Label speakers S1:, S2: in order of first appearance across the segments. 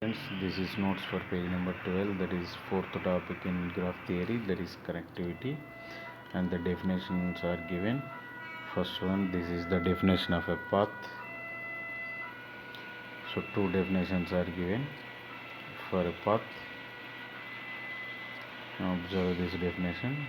S1: Friends, this is notes for page number 12, that is fourth topic in graph theory, that is connectivity, and the definitions are given. First one, this is the definition of a path. So two definitions are given for a path. Now observe this definition.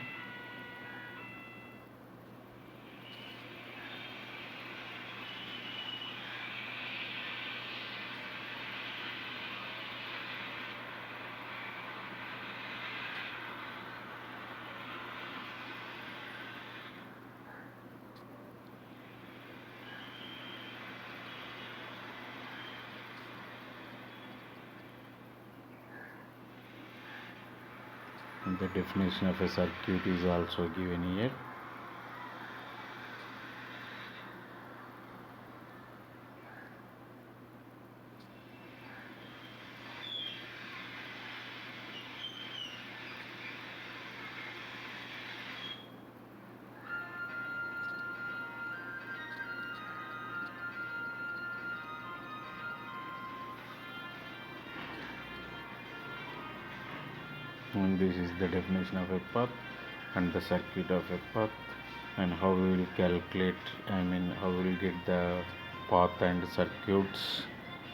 S1: And the definition of a circuit is also given here. And this is the definition of a path and the circuit of a path, and how we will calculate, how we will get the path and circuits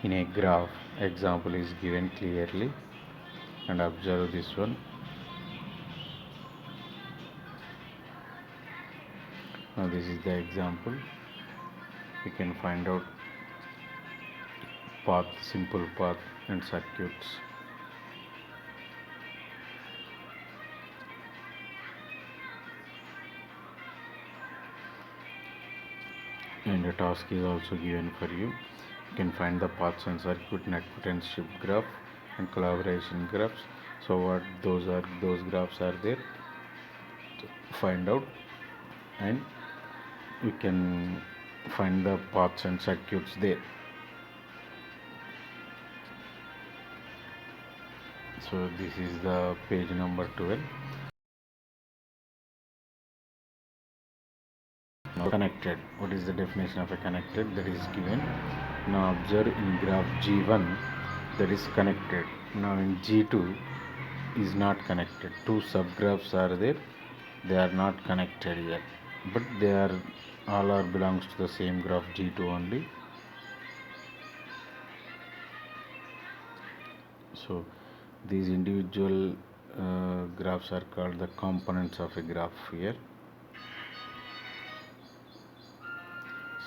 S1: in a graph. Example is given clearly, and observe this one. Now this is the example. We can find out path, simple path and circuits. And a task is also given for you. You can find the paths and circuit net potential graph and collaboration graphs. So what those graphs are there, find out, and we can find the paths and circuits there. So this is the page number 12. Now connected, what is the definition of a connected? That is given. Now observe in graph G1, that is connected. Now in G2 is not connected. Two subgraphs are there, they are not connected yet, but they are all belongs to the same graph G2 only. So these individual graphs are called the components of a graph here.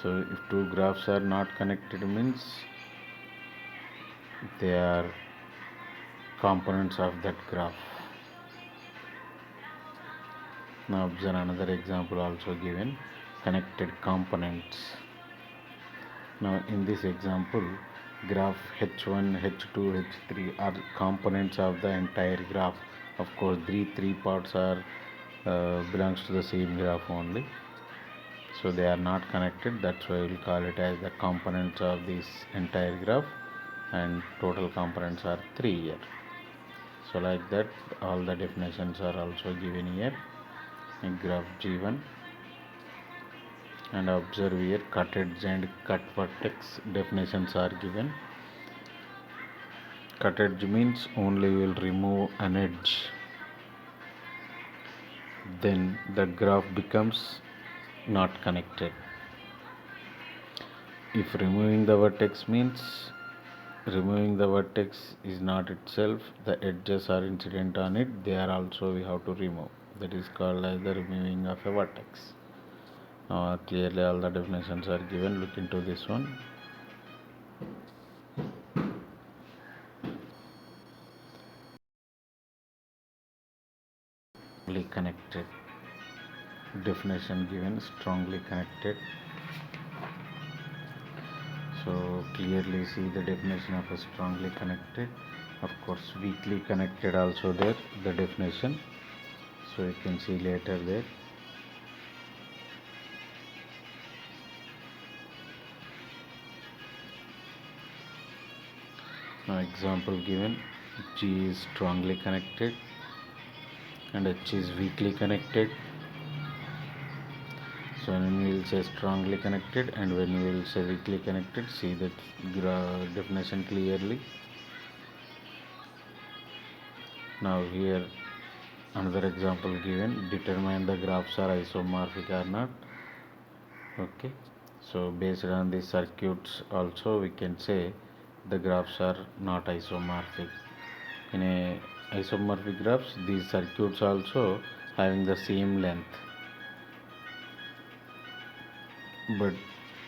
S1: So if two graphs are not connected, means they are components of that graph. Now observe another example also given, connected components. Now in this example, graph H1, H2, H3 are components of the entire graph. Of course, three parts are belongs to the same graph only. So they are not connected, that's why we'll call it as the components of this entire graph, and total components are 3 here. So like that, all the definitions are also given here in graph G1. And observe here, cut edge and cut vertex definitions are given. Cut edge means only we will remove an edge, then the graph becomes not connected. If removing the vertex means removing the vertex is not itself, the edges are incident on it, they are also we have to remove. That is called as the removing of a vertex. Clearly all the definitions are given, look into this one. Connected, definition given, strongly connected. So clearly see the definition of a strongly connected. Of course, weakly connected also there, the definition, so you can see later there. Now example given, G is strongly connected and H is weakly connected. So when we will say strongly connected and when we will say weakly connected, see that definition clearly. Now here another example given, determine the graphs are isomorphic or not. Okay, so based on the circuits also we can say the graphs are not isomorphic. In a isomorphic graphs, these circuits also having the same length, but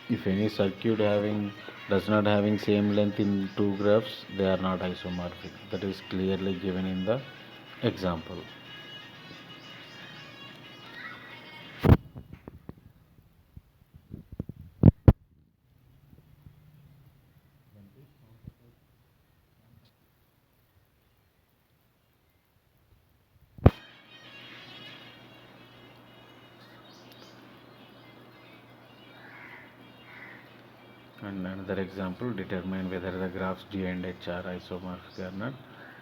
S1: if any circuit having does not having same length in two graphs, they are not isomorphic. That is clearly given in the example. And another example, determine whether the graphs G and H are isomorphic or not.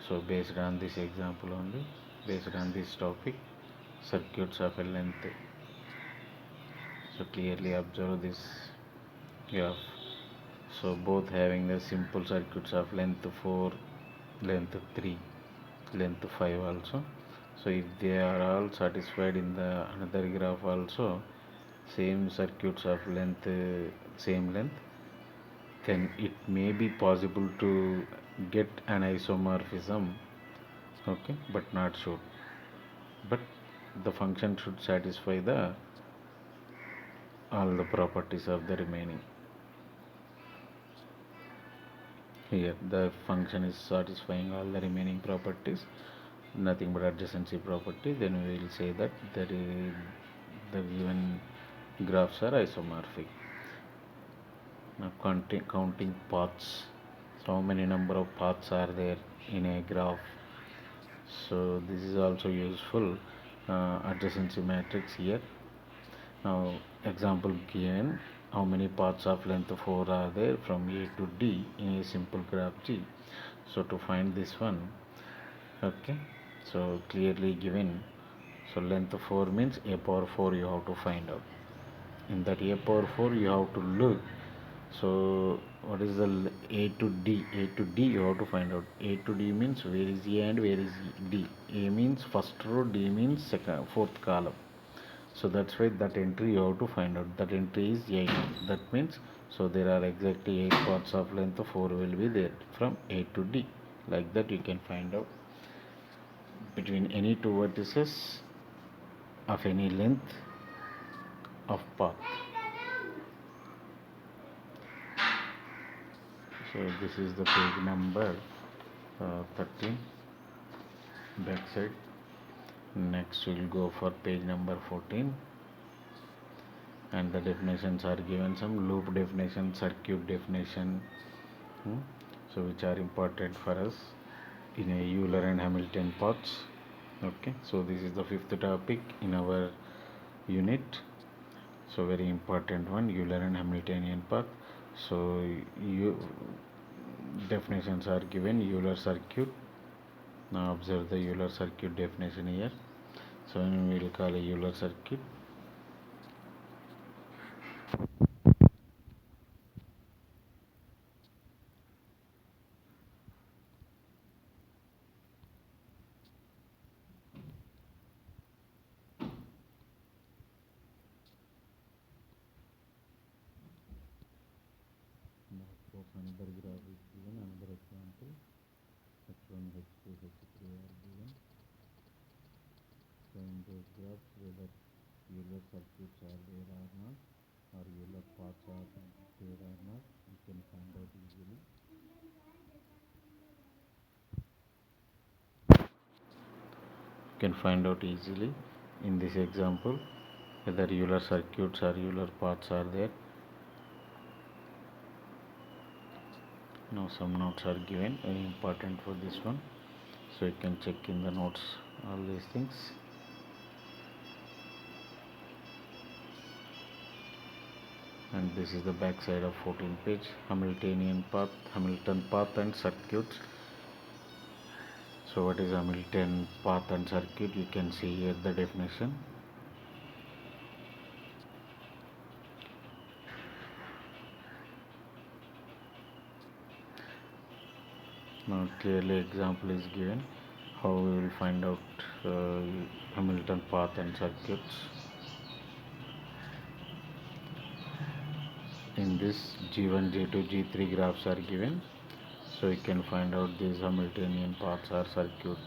S1: So based on this example only, based on this topic, circuits of a length. So clearly observe this graph. So both having the simple circuits of length 4, length 3, length 5 also. So if they are all satisfied in the another graph also, same circuits of length, same length, then it may be possible to get an isomorphism. Okay, but not sure. But the function should satisfy the all the properties of the remaining. Here the function is satisfying all the remaining properties, nothing but adjacency property, then we will say that the given graphs are isomorphic. Now counting paths. So how many number of paths are there in a graph? So this is also useful adjacency matrix here. Now example given, how many paths of length 4 are there from A to D in a simple graph G. So to find this one, okay, so clearly given, so length 4 means A power 4 you have to find out. In that A power 4 you have to look. So what is the A to D? A to D you have to find out. A to D means where is A and where is D. A means first row, D means second, fourth column. So that's why that entry you have to find out. That entry is 8. That means so there are exactly 8 paths of length 4 will be there from A to D. Like that you can find out between any two vertices of any length of path. So this is the page number 13, back side. Next we'll go for page number 14, and the definitions are given, some loop definition, circuit definition, so which are important for us in a Euler and Hamilton paths. Okay, so this is the fifth topic in our unit, so very important one, Euler and Hamiltonian path. So definitions are given. Euler circuit. Now observe the Euler circuit definition here. So we will call a Euler circuit. Now suppose another graph is given, another example, H1, H2, H3 are given. So in those graphs whether Euler circuits are there or not, or Euler paths are there or not, you can find out easily. You can find out easily in this example whether Euler circuits or Euler paths are there. Now some notes are given, very important for this one, so you can check in the notes all these things. And this is the back side of 14th page, Hamilton path and circuits. So what is Hamilton path and circuit? You can see here the definition. Now clearly example is given. how we will find out Hamilton path and circuits. In this G1, G2, G3 graphs are given, so you can find out these Hamiltonian paths or circuits.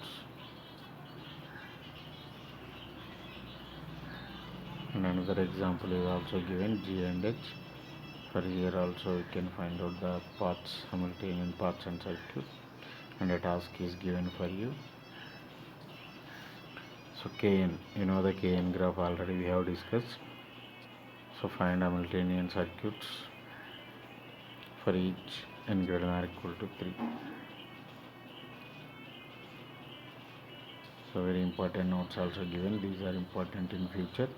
S1: And another example is also given, G and H. For here also you can find out the paths, Hamiltonian paths and circuit, and a task is given for you. So Kn, you know the Kn graph already we have discussed. So find Hamiltonian circuits for each n greater than or equal to 3. So very important notes also given. These are important in future.